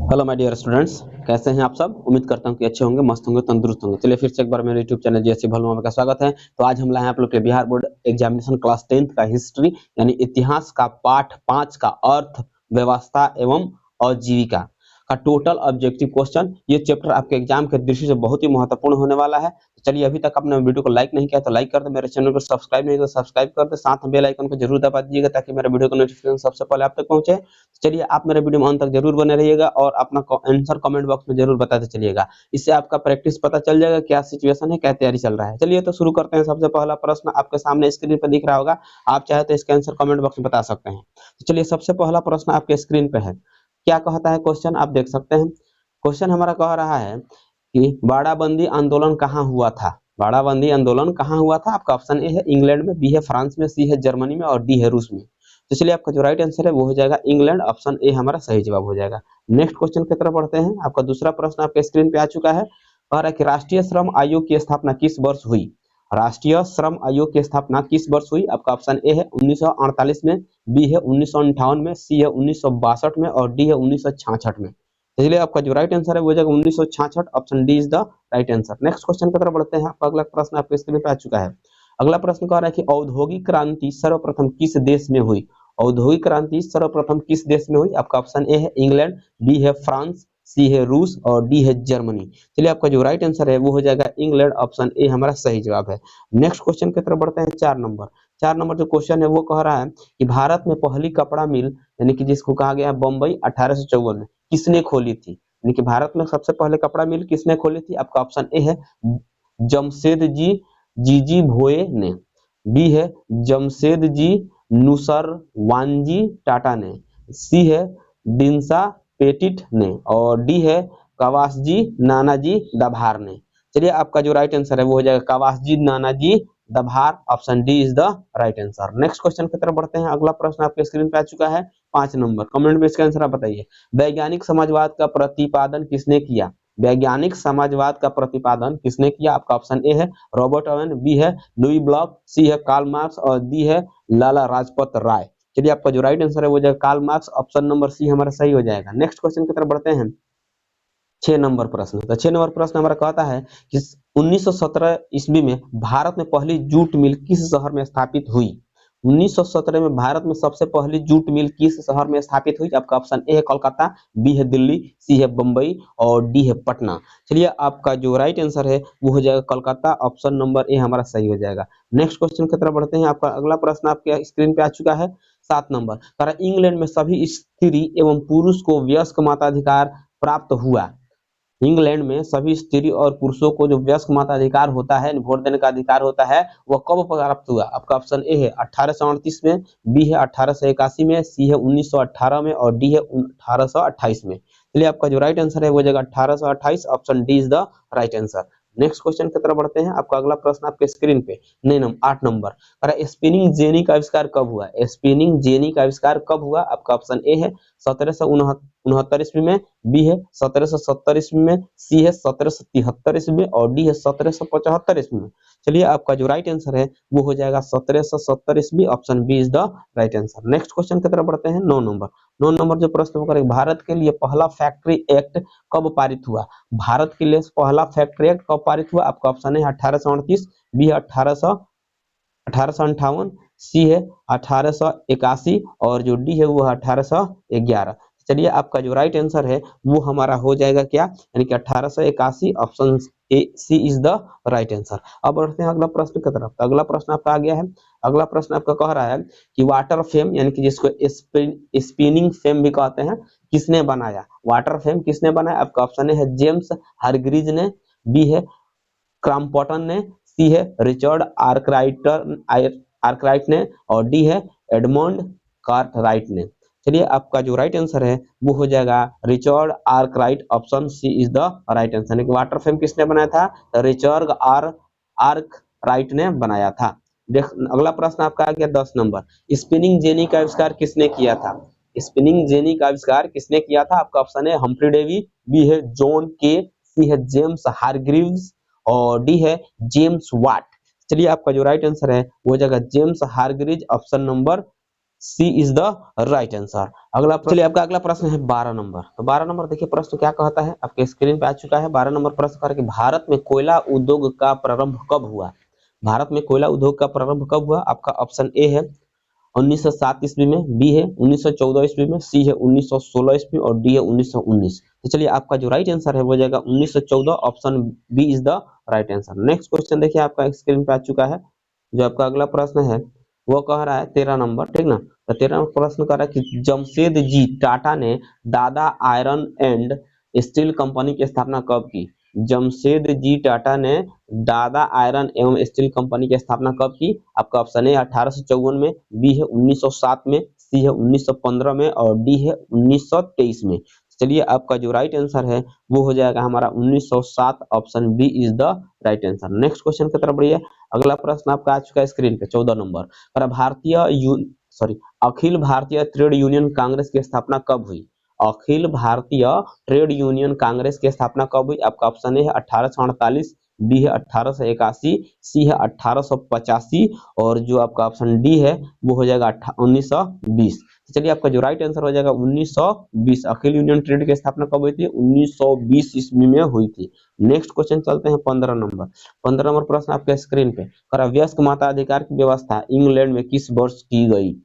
Hello my dear students, कैसे हैं आप सब। उम्मीद करता हूं कि अच्छे होंगे, मस्त होंगे, तंदुरुस्त होंगे। चलिए फिर से एक बार मेरे यूट्यूब चैनल जीएससी भलुआ में का स्वागत है। तो आज हम लाए हैं आप लोग के Bihar board examination class 10th का हिस्ट्री यानी इतिहास का पाठ 5 का अर्थ व्यवस्था एवं आजीविका का टोटल ऑब्जेक्टिव क्वेश्चन। ये चैप्टर आपके एग्जाम के दृष्टि से बहुत ही महत्वपूर्ण होने वाला है। तो चलिए, अभी तक आपने वीडियो को लाइक नहीं किया तो लाइक कर दे, मेरे चैनल को सब्सक्राइब नहीं किया तो सब्सक्राइब कर दे, साथ में बेल आइकन को जरूर दबा दीजिएगा ताकि मेरे वीडियो का नोटिफिकेशन सबसे पहले आप तक पहुंचे। चलिए, आप मेरे वीडियो में अंत तक जरूर बने रहिएगा और अपना आंसर कमेंट बॉक्स में जरूर बताते चलिएगा। इससे आपका प्रैक्टिस पता चल जाएगा क्या सिचुएशन है, क्या तैयारी चल रहा है। चलिए तो शुरू करते हैं। सबसे पहला प्रश्न आपके सामने स्क्रीन पर दिख रहा होगा, आप चाहे तो इसका आंसर कमेंट बॉक्स में बता सकते हैं। तो चलिए, सबसे पहला प्रश्न आपके स्क्रीन पे है। क्या कहता है क्वेश्चन, आप देख सकते हैं। क्वेश्चन हमारा कह रहा है कि बाड़ाबंदी आंदोलन कहाँ हुआ था। बाड़ाबंदी आंदोलन कहाँ हुआ था। आपका ऑप्शन ए है इंग्लैंड में, बी है फ्रांस में, सी है जर्मनी में और डी है रूस में। तो चलिए, आपका जो राइट आंसर है वो हो जाएगा इंग्लैंड। ऑप्शन ए हमारा सही जवाब हो जाएगा। नेक्स्ट क्वेश्चन की तरफ बढ़ते हैं। आपका दूसरा प्रश्न आपके स्क्रीन पे आ चुका है। कह रहा है कि राष्ट्रीय श्रम आयोग की स्थापना किस वर्ष हुई। राष्ट्रीय श्रम आयोग की स्थापना किस वर्ष हुई। आपका ऑप्शन ए है 1948 में, बी है 1958 में, सी है 1962 में और डी है 1966 में। इसलिए आपका जो राइट आंसर है वो हो जाएगा 1966। Option D is the right answer. Next question की तरफ बढ़ते हैं। आपका अगला प्रश्न आपके स्क्रीन पे आ चुका है। अगला प्रश्न कह रहा है कि औद्योगिक क्रांति सर्वप्रथम किस देश में हुई। औद्योगिक क्रांति सर्वप्रथम किस देश में हुई। आपका ऑप्शन ए है इंग्लैंड, बी है फ्रांस, सी है रूस और डी है जर्मनी। चलिए, आपका जो राइट आंसर है वो हो जाएगा इंग्लैंड। ऑप्शन ए हमारा सही जवाब है। नेक्स्ट क्वेश्चन की तरफ बढ़ते हैं। 4 नंबर जो क्वेश्चन है वो कह रहा है कि भारत में पहली कपड़ा मिल यानी कि जिसको कहा गया है बम्बई 1854 में किसने खोली थी। यानी कि भारत में सबसे पहले कपड़ा मिल किसने खोली थी। आपका ऑप्शन ए है जमशेदजी जीजी भोये ने, बी है जमशेदजी नुसरवानजी टाटा ने, सी है डिंसा पेटिट ने और डी है कवासजी नानाजी दभार ने। चलिए, आपका जो राइट आंसर है वो हो जाएगा Cowasji Nanaji Davar. Option D is the right answer. Next question की तरफ बढ़ते हैं। अगला प्रश्न आपके स्क्रीन पे आ चुका है। 5 नंबर कमेंट में इसका आंसर आप बताइए। वैज्ञानिक समाजवाद का प्रतिपादन किसने किया। वैज्ञानिक समाजवाद का प्रतिपादन किसने किया। आपका ऑप्शन ए है रॉबर्ट ओवन, बी है लुई ब्लॉक, सी है कार्ल मार्क्स और डी है लाला लाजपत राय। चलिए, आपका जो राइट आंसर है वो जाएगा Karl Marx. Option number C हमारा सही हो जाएगा। नेक्स्ट क्वेश्चन की तरफ बढ़ते हैं। 6 नंबर प्रश्न। तो 6 नंबर प्रश्न हमारा कहता है कि 1917 ईस्वी में भारत में पहली जूट मिल किस शहर में स्थापित हुई। 1917 में भारत में सबसे पहली जूट मिल किस शहर में स्थापित हुई। आपका ऑप्शन ए है कोलकाता, बी है दिल्ली, सी है बम्बई और डी है पटना। चलिए, आपका जो राइट आंसर है वो हो जाएगा कोलकाता। ऑप्शन नंबर ए हमारा सही हो जाएगा। नेक्स्ट क्वेश्चन की तरफ बढ़ते हैं। आपका अगला प्रश्न आपके स्क्रीन पे आ चुका है। 7 नंबर। इंग्लैंड में सभी स्त्री एवं पुरुष को वयस्क मताधिकार प्राप्त हुआ। इंग्लैंड में सभी स्त्री और पुरुषों को जो वयस्क मताधिकार होता है, वोट देने का अधिकार होता है, वह कब प्राप्त हुआ। आपका ऑप्शन ए है 1838 में, बी है 1881 में, सी है 1918 में और डी है 1828 में। चलिए, आपका जो राइट आंसर है वो जगह 1828। Option D is the right answer. Next question की तरफ बढ़ते हैं। आपका अगला प्रश्न आपके स्क्रीन पे 8 नंबर। स्पिनिंग जेनी का आविष्कार कब हुआ। स्पिनिंग जेनी का आविष्कार कब हुआ। आपका ऑप्शन ए है 1769 ईस्वी में, बी है 1770 ईस्वी में, सी है 1773 ईस्वी में और डी है 1775 ईस्वी में। चलिए, आपका जो राइट आंसर है वो हो जाएगा 1770 ईस्वी। Option B is the right answer. Next question की तरफ बढ़ते हैं। 9 नंबर। 9 नंबर जो प्रश्न होकर भारत के लिए पहला फैक्ट्री एक्ट कब पारित हुआ। भारत के लिए पहला फैक्ट्री एक्ट कब पारित हुआ। आपका ऑप्शन है 1838, बी है 1858, सी है 1881 और जो डी है वो है 1811। चलिए, आपका जो राइट आंसर है वो हमारा हो जाएगा क्या, यानी कि 1881। Option A C is the right answer. अब बढ़ते हैं अगला प्रश्न की तरफ। अगला प्रश्न आपका आ गया है। अगला प्रश्न आपका कह रहा है कि वाटर फ्रेम यानी कि जिसको स्पिनिंग फ्रेम भी कहते हैं, किसने बनाया। वाटर फ्रेम किसने बनाया। आपका ऑप्शन है जेम्स हारग्रीज ने, बी है क्रॉम्पटन ने, सी है रिचर्ड आर्कराइट ने और डी है एडमंड कार्टराइट ने। चलिए, आपका जो राइट आंसर है वो हो जाएगा Richard Arkwright. Option C is the right answer. Water frame किसने बनाया था, रिचर्ड आर्कराइट ने बनाया था। देख, अगला प्रश्न आपका आ गया 10 नंबर। स्पिनिंग जेनी का आविष्कार किसने किया था। स्पिनिंग जेनी का आविष्कार किसने किया था। आपका ऑप्शन है हम्फ्री डेवी, बी है जॉन के, सी है जेम्स हारग्रीव्स और डी है जेम्स वाट। चलिए, आपका जो राइट आंसर है वो जगह James Hargreaves. Option number C is the right answer. चलिए आपका अगला प्रश्न है 12 नंबर। तो 12 नंबर देखिए प्रश्न क्या कहता है, आपके स्क्रीन पे आ चुका है। 12 नंबर प्रश्न कह रहा है कि भारत में कोयला उद्योग का प्रारंभ कब हुआ। भारत में कोयला उद्योग का प्रारंभ कब हुआ। आपका ऑप्शन ए है 1907 ईस्वी में, बी है 1914 ईस्वी में, सी है 1916 ईस्वी और डी है 1919। तो चलिए आपका जो राइट आंसर है वो जाएगा 1914, option B is the right answer. Next question देखिए आपका स्क्रीन पे आ चुका है। जो आपका अगला प्रश्न है वो कह रहा है 13 नंबर, ठीक ना। तो 13 नंबर प्रश्न कह रहा है कि जमशेद जी टाटा ने दादा आयरन एंड स्टील कंपनी की स्थापना कब की। जमशेद जी टाटा ने दादा आयरन एवं स्टील कंपनी की स्थापना कब की। आपका ऑप्शन है 1854 में, बी है 1907 में, सी है 1915 में और डी है 1923 में। चलिए आपका जो राइट आंसर है वो हो जाएगा हमारा 1907, option B is the right answer. Next question की तरफ बढ़िए। अगला प्रश्न आपका आ चुका है स्क्रीन पे 14 नंबर पर अखिल भारतीय ट्रेड यूनियन कांग्रेस की स्थापना कब हुई। अखिल भारतीय ट्रेड यूनियन कांग्रेस की स्थापना कब हुई। आपका ऑप्शन ए है 1848, बी है 1881, सी है 1885 और जो आपका ऑप्शन डी है वो हो जाएगा 1920। चलिए आपका जो राइट आंसर हो जाएगा 1920। अखिल यूनियन ट्रेड की स्थापना कब हुई थी, 1920 ईस्वी में हुई थी। नेक्स्ट क्वेश्चन चलते हैं 15 नंबर। 15 नंबर प्रश्न आपके स्क्रीन पे कर वयस्क मताधिकार की व्यवस्था इंग्लैंड में किस वर्ष की गई।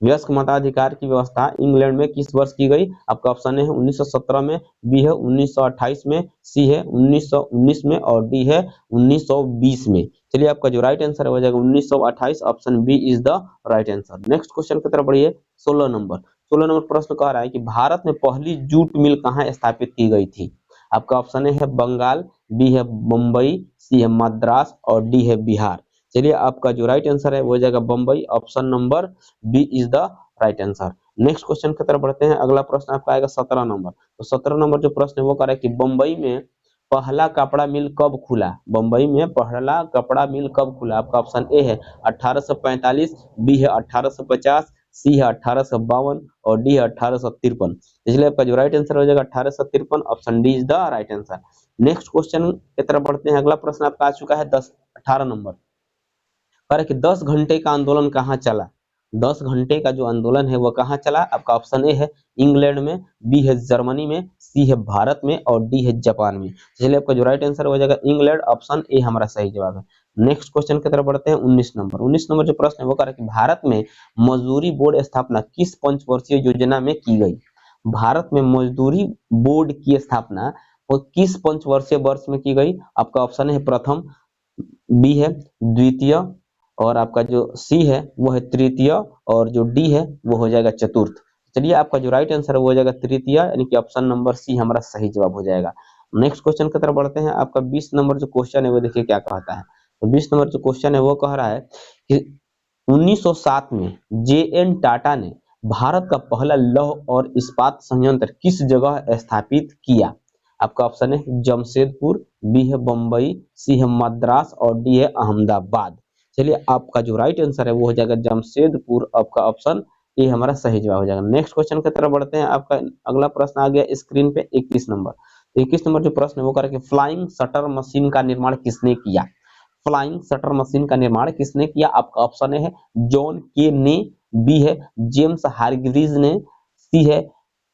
वयस्क मताधिकार की व्यवस्था इंग्लैंड में किस वर्ष की गई। आपका ऑप्शन है 1917 में, बी है 1928 में, सी है 1919 में और डी है 1920 में। चलिए आपका जो राइट आंसर हो जाएगा 1928, option B is the right answer. Next question की तरफ बढ़िए। 16 नंबर। 16 नंबर प्रश्न कह रहा है कि भारत में पहली जूट मिल कहाँ स्थापित की गई थी। आपका ऑप्शन है बंगाल, बी है मुंबई, सी है मद्रास और डी है बिहार। चलिए आपका जो राइट आंसर है वो हो जाएगा Bombay, option number B is the right answer. Next question की तरफ बढ़ते हैं। अगला प्रश्न आपका आएगा 17 नंबर। तो 17 नंबर जो प्रश्न है वो कह रहा है कि बम्बई में पहला कपड़ा मिल कब खुला। बम्बई में पहला कपड़ा मिल कब खुला। आपका ऑप्शन ए है 1845, बी है 1850, सी है 1852 और डी है 1853। इसलिए आपका जो राइट आंसर हो जाएगा 1853, option D is the right answer. Next question की तरफ बढ़ते हैं। अगला प्रश्न आपका आ चुका है 18 नंबर। कह रहा है कि 10 घंटे का आंदोलन कहाँ चला। 10 घंटे का जो आंदोलन है वो कहाँ चला। आपका ऑप्शन ए है इंग्लैंड में, बी है जर्मनी में, सी है भारत में और डी है जापान में। इसलिए आपका जो राइट आंसर हो जाएगा इंग्लैंड, ऑप्शन ए हमारा सही जवाब है। नेक्स्ट क्वेश्चन की तरफ बढ़ते हैं 19 नंबर। 19 नंबर जो प्रश्न है वो कह रहा है कि भारत में मजदूरी बोर्ड स्थापना किस पंचवर्षीय योजना में की गई। भारत में मजदूरी बोर्ड की स्थापना वो किस पंचवर्षीय वर्ष में की गई। आपका ऑप्शन है प्रथम, बी है द्वितीय और आपका जो सी है वो है तृतीय और जो डी है वो हो जाएगा चतुर्थ। चलिए आपका जो राइट आंसर है वो हो जाएगा तृतीय, यानी कि ऑप्शन नंबर सी हमारा सही जवाब हो जाएगा। नेक्स्ट क्वेश्चन की तरफ बढ़ते हैं। आपका 20 नंबर जो क्वेश्चन है वो देखिए क्या कहता है। तो 20 नंबर जो क्वेश्चन है वो कह रहा है कि 1907 में जे एन टाटा ने भारत का पहला लौह और इस्पात संयंत्र किस जगह स्थापित किया। आपका ऑप्शन है जमशेदपुर, बी है बम्बई, सी है मद्रास और डी है अहमदाबाद। चलिए आपका जो राइट आंसर है वो हो जाएगा जमशेदपुर, आपका ऑप्शन ए हमारा सही जवाब हो जाएगा। नेक्स्ट क्वेश्चन की तरफ बढ़ते हैं। आपका अगला प्रश्न आ गया स्क्रीन पे 21 नंबर। 21 नंबर जो प्रश्न है वो कह रहा है कि फ्लाइंग शटर मशीन का निर्माण किसने किया। फ्लाइंग शटर मशीन का निर्माण किसने किया। आपका ऑप्शन है जॉन के ने, बी है जेम्स हारग्रीव्स ने, सी है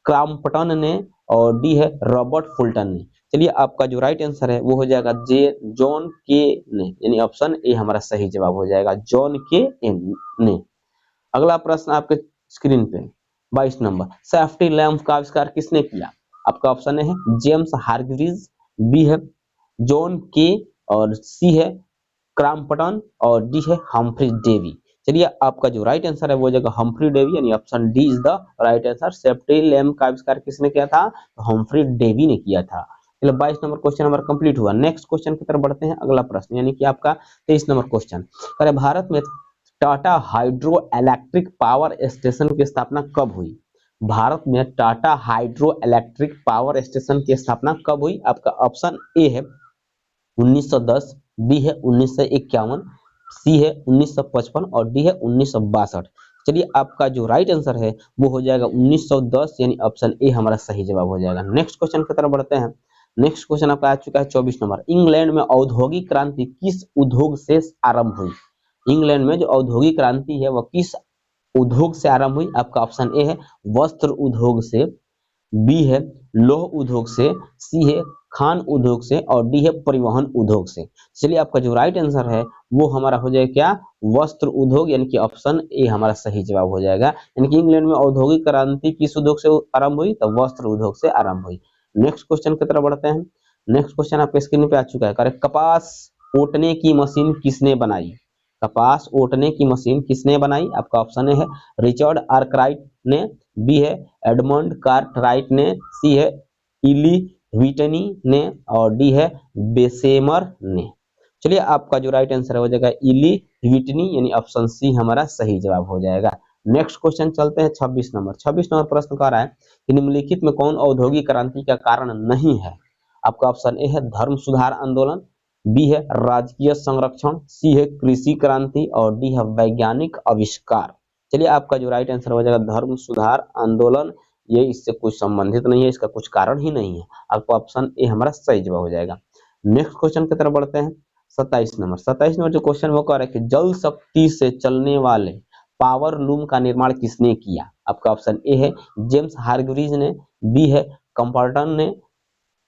क्रॉम्पटन ने और डी है रॉबर्ट फुल्टन ने। चलिए आपका जो राइट आंसर है वो हो जाएगा जॉन के ने, यानी ऑप्शन ए हमारा सही जवाब हो जाएगा जॉन के ने। अगला प्रश्न आपके स्क्रीन पे 22 नंबर। सेफ्टी लैंप का आविष्कार किसने किया। आपका ऑप्शन है जेम्स हारग्रीव्स, बी है जॉन के और सी है क्रॉम्पटन और डी है हम्फ्री डेवी। चलिए आपका जो राइट आंसर है वो जगह हम्फ्री डेवी, यानी option D is the right answer. Safety lamp का आविष्कार किसने किया था, तो हम्फ्री डेवी ने किया था। चलो 22 नंबर क्वेश्चन हमारा कंप्लीट हुआ। नेक्स्ट क्वेश्चन की तरफ बढ़ते हैं। अगला प्रश्न यानी कि आपका 23 नंबर क्वेश्चन। अरे भारत में Tata hydro electric power station की स्थापना कब हुई। भारत में Tata hydro electric power station की स्थापना कब हुई। आपका ऑप्शन ए है 1910, बी है 1951, सी है 1955 और डी है 1962। चलिए आपका जो राइट आंसर है वो हो जाएगा 1910, यानी ऑप्शन ए हमारा सही जवाब हो जाएगा। नेक्स्ट क्वेश्चन की तरफ बढ़ते हैं। नेक्स्ट क्वेश्चन आपका आ चुका है 24 नंबर। इंग्लैंड में औद्योगिक क्रांति किस उद्योग से आरंभ हुई। इंग्लैंड में जो औद्योगिक क्रांति है वो किस उद्योग से आरंभ हुई, आपका ऑप्शन ए है वस्त्र उद्योग से, बी है लौह उद्योग से, सी है खान उद्योग से और डी है परिवहन उद्योग से। चलिए आपका जो राइट आंसर है वो हमारा हो जाएगा क्या, वस्त्र उद्योग, यानी कि ऑप्शन ए हमारा सही जवाब हो जाएगा। यानी कि इंग्लैंड में औद्योगिक क्रांति किस उद्योग से आरंभ हुई, तो वस्त्र उद्योग से आरंभ हुई। नेक्स्ट क्वेश्चन की तरफ बढ़ते हैं। नेक्स्ट क्वेश्चन आपके स्क्रीन पे आ चुका है। करेक्ट, कपास ओटने की मशीन किसने बनाई, कपास ओटने की मशीन किसने बनाई, आपका ऑप्शन ए है रिचर्ड आर्कराइट ने, बी है एडमंड कार्टराइट ने, सी है इली व्हिटनी ने और डी है बेसेमर ने। चलिए आपका जो राइट आंसर हो जाएगा इली व्हिटनी, यानी ऑप्शन सी हमारा सही जवाब हो जाएगा। नेक्स्ट क्वेश्चन चलते हैं 26 नंबर। 26 नंबर प्रश्न कह रहा है कि निम्नलिखित में कौन औद्योगिक क्रांति का कारण नहीं है, आपका ऑप्शन ए है धर्म सुधार आंदोलन, बी है राजकीय संरक्षण, सी है कृषि क्रांति और डी है वैज्ञानिक आविष्कार। चलिए आपका जो राइट आंसर हो जाएगा धर्म सुधार आंदोलन, ये इससे कुछ संबंधित नहीं है, इसका कुछ कारण ही नहीं है, आपका ऑप्शन ए हमारा सही जवाब हो जाएगा। नेक्स्ट क्वेश्चन की तरफ बढ़ते हैं। 27 नंबर। 27 नंबर जो क्वेश्चन वो कह रहा है कि जल शक्ति से चलने वाले पावर लूम का निर्माण किसने किया, आपका ऑप्शन ए है जेम्स हारग्रीव्स ने, बी है कंपर्टन ने,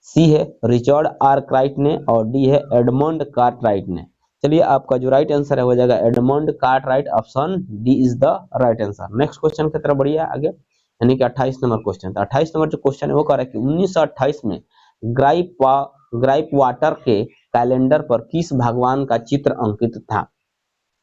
सी है रिचर्ड आर्कराइट ने और डी है एडमंड कार्टराइट ने। चलिए आपका जो राइट आंसर है हो जाएगा Edmund Cartwright, option D is the right answer. Next question की तरफ बढ़िए आगे, यानी कि 28 नंबर क्वेश्चन। तो 28 नंबर जो क्वेश्चन है वो कह रहा है कि 1928 में ग्राइप वाटर के कैलेंडर पर किस भगवान का चित्र अंकित था।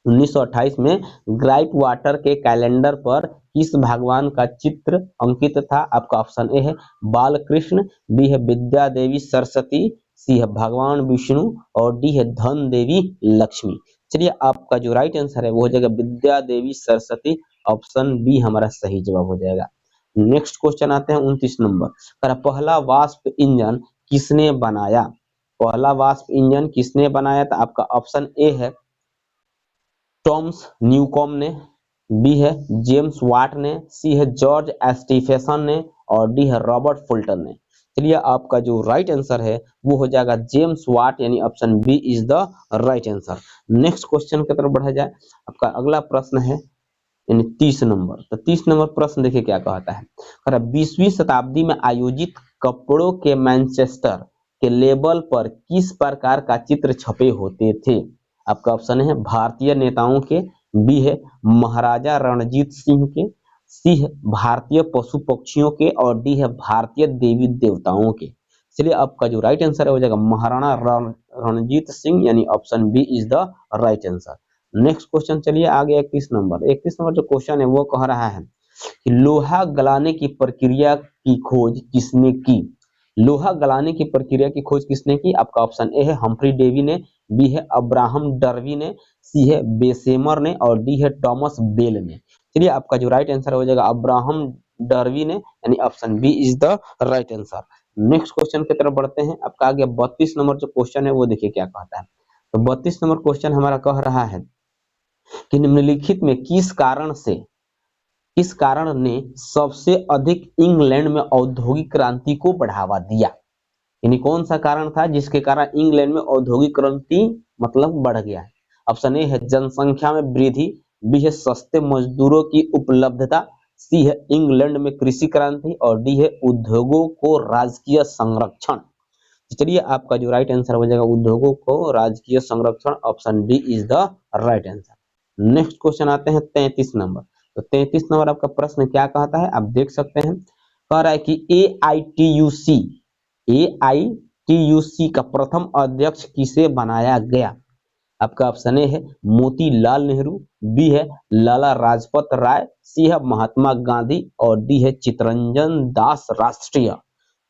1928 में ग्राइप वाटर के कैलेंडर पर किस भगवान का चित्र अंकित था, आपका ऑप्शन ए है बालकृष्ण, बी है विद्या देवी सरस्वती, सी है भगवान विष्णु और डी है धन देवी लक्ष्मी। चलिए आपका जो राइट आंसर है वो हो जाएगा विद्या देवी सरस्वती, ऑप्शन बी हमारा सही जवाब हो जाएगा। नेक्स्ट क्वेश्चन आते हैं 29 नंबर। पहला वाष्प इंजन किसने बनाया, पहला वाष्प इंजन किसने बनाया, तो आपका ऑप्शन ए है टॉमस न्यूकॉम ने, बी है जेम्स वाट ने, सी है जॉर्ज स्टीफेसन ने और डी है रॉबर्ट फुल्टन ने। चलिए आपका जो राइट आंसर है वो हो जाएगा जेम्स वाट, यानी option B is the right answer. Next question की तरफ बढ़ा जाए। आपका अगला प्रश्न है यानी 30 नंबर। तो 30 नंबर प्रश्न देखिए क्या कहता है। 20वीं शताब्दी में आयोजित कपड़ों के मैनचेस्टर के लेबल पर किस प्रकार का चित्र छपे होते थे, आपका ऑप्शन है भारतीय नेताओं के, बी है महाराजा रणजीत सिंह के, सी है भारतीय पशु पक्षियों के और डी है भारतीय देवी देवताओं के। चलिए आपका जो राइट आंसर है हो जाएगा महाराणा रणजीत सिंह, यानी option B is the right answer. Next question चलिए आगे 31 नंबर। 31 नंबर जो क्वेश्चन है वो कह रहा है कि लोहा गलाने की प्रक्रिया की खोज किसने की, लोहा गलाने की प्रक्रिया की खोज किसने की, आपका ऑप्शन ए है हम्फ्री डेवी ने, बी है अब्राहम डर्वी ने, सी है बेसेमर ने और डी है थॉमस बेल ने। चलिए आपका जो राइट आंसर हो जाएगा अब्राहम डर्वी ने, यानी option B is the right answer. Next question की तरफ बढ़ते हैं। आपका आगे 32 नंबर जो क्वेश्चन है वो देखिए क्या कहता है। तो 32 नंबर क्वेश्चन हमारा कह रहा है कि निम्नलिखित में किस कारण ने सबसे अधिक इंग्लैंड में औद्योगिक क्रांति को बढ़ावा दिया, यानी कौन सा कारण था जिसके कारण इंग्लैंड में औद्योगिक क्रांति मतलब बढ़ गया है। ऑप्शन ए है जनसंख्या में वृद्धि, बी है सस्ते मजदूरों की उपलब्धता, सी है इंग्लैंड में कृषि क्रांति और डी है उद्योगों को राजकीय संरक्षण। चलिए आपका जो राइट आंसर हो जाएगा उद्योगों को राजकीय संरक्षण, option D is the right answer. Next question आते हैं 33 नंबर। तो 33 नंबर आपका प्रश्न क्या कहता है आप देख सकते हैं। कह रहा है कि एआईटीयूसी का प्रथम अध्यक्ष किसे बनाया गया, आपका ऑप्शन ए है मोतीलाल नेहरू, बी है लाला लाजपत राय, सी है महात्मा गांधी और डी है चित्तरंजन दास राष्ट्रीय।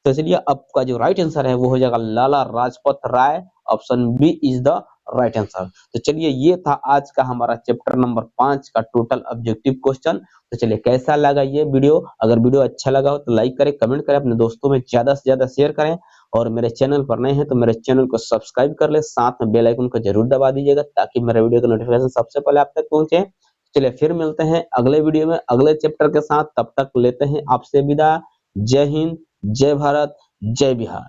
तो चलिए आपका जो राइट आंसर है वो हो जाएगा Lala Lajpat Rai, option B is the right answer. तो चलिए ये था आज का हमारा चैप्टर नंबर 5 का टोटल ऑब्जेक्टिव क्वेश्चन। तो चलिए कैसा लगा ये वीडियो, अगर वीडियो अच्छा लगा हो तो लाइक करें, कमेंट करें, अपने दोस्तों में ज्यादा से ज्यादा शेयर करें और मेरे चैनल पर नए हैं तो मेरे चैनल को सब्सक्राइब कर ले, साथ में बेल आइकन को जरूर दबा दीजिएगा ताकि मेरे वीडियो का नोटिफिकेशन सबसे पहले आप तक पहुंचे। चलिए फिर मिलते हैं अगले वीडियो में अगले चैप्टर के साथ, तब तक लेते हैं आपसे विदा। जय हिंद, जय भारत, जय बिहार।